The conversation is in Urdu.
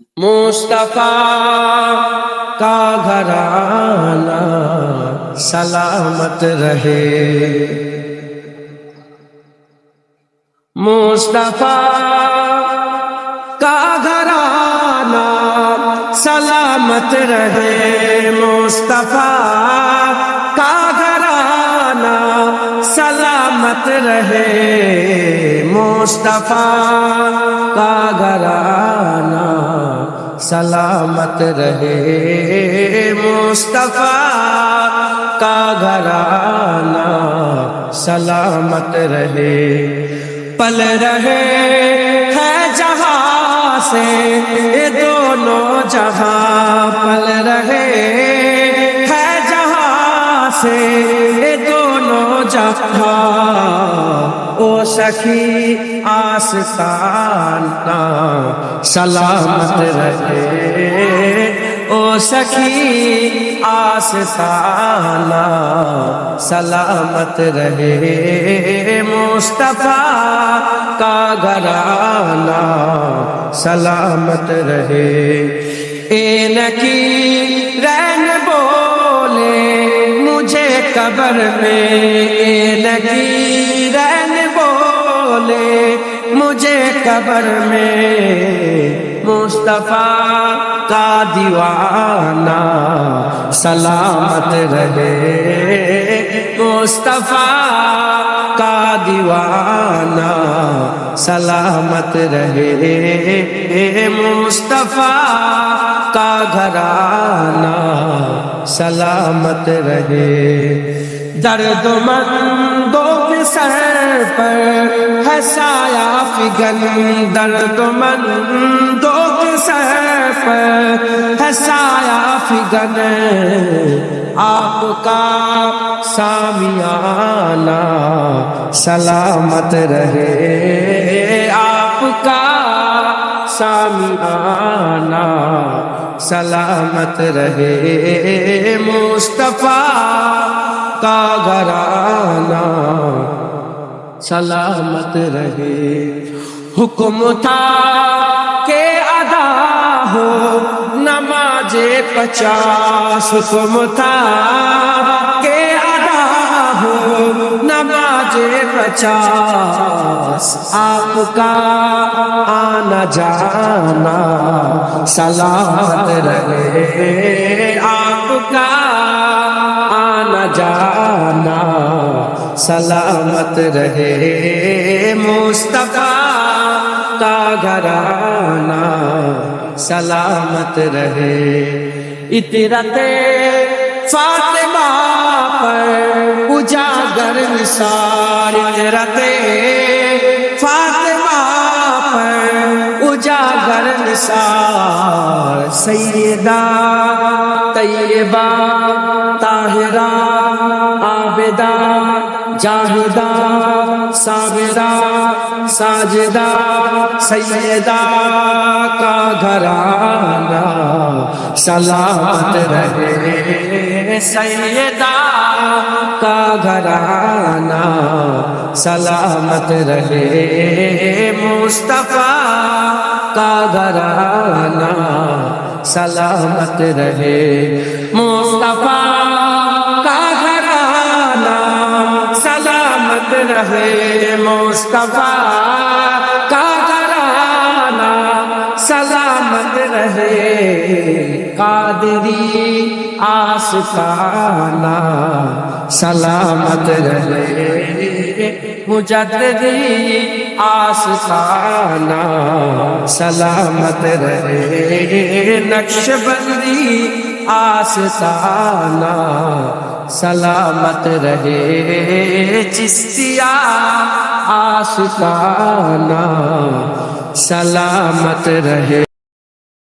مصطفیٰ کا گھرانہ سلامت رہے، مصطفیٰ کا گھرانہ سلامت رہے، مصطفیٰ کا گھرانہ سلامت رہے، مصطفیٰ کا گھرانہ سلامت رہے، مصطفیٰ کا گھرانہ سلامت رہے، پل رہے ہیں جہاں سے یہ دونوں جہاں، پل رہے ہیں جہاں سے یہ دونوں جہاں، او سخی آستانہ سلامت رہے، او سخی آستانہ سلامت رہے، مصطفیٰ کا گھرانہ سلامت رہے، اینکی رین بولے مجھے قبر میں، اینکی رین بولے مجھے قبر میں، مصطفیٰ کا دیوانہ سلامت رہے، مصطفیٰ کا دیوانہ سلامت رہے، مصطفیٰ کا گھرانہ سلامت رہے، درد مندوں کے سر پر ہے سایہ فگن، درد مندوں کے سر پر ہے سایہ فگن، آپ کا سامیانہ سلامت رہے، آپ کا سامیانہ سلامت رہے، مصطفیٰ کا گھرانہ سلامت رہے، حکم تھا کہ ادا ہو نماز 50، حکم تھا کہ ادا ہو نماز 50، آپ کا آنا جانا سلامت رہے، آپ کا آنا جانا سلامت رہے، مصطفیٰ کا گھرانہ سلامت رہے، اطرت فاطمہ پر اجاگر نثار، اطرت فاطمہ پر اجاگر نثار، سیدہ طیبہ طاہرہ عابدہ جاہدہ صابرہ ساجدہ سیدہ کا گھرانہ سلامت رہے، سیدہ کا گھرانہ سلامت رہے، مصطفیٰ کا گھرانہ سلامت رہے، مصطفیٰ کا گھرانہ سلامت رہے، مصطفیٰ کا گھرانہ سلامت رہے، قادری آستانہ سلامت رہے، مجددی آستانہ سلامت رہے، نقشبندی آستانہ سلامت رہے، چشتیہ آستانہ سلامت رہے۔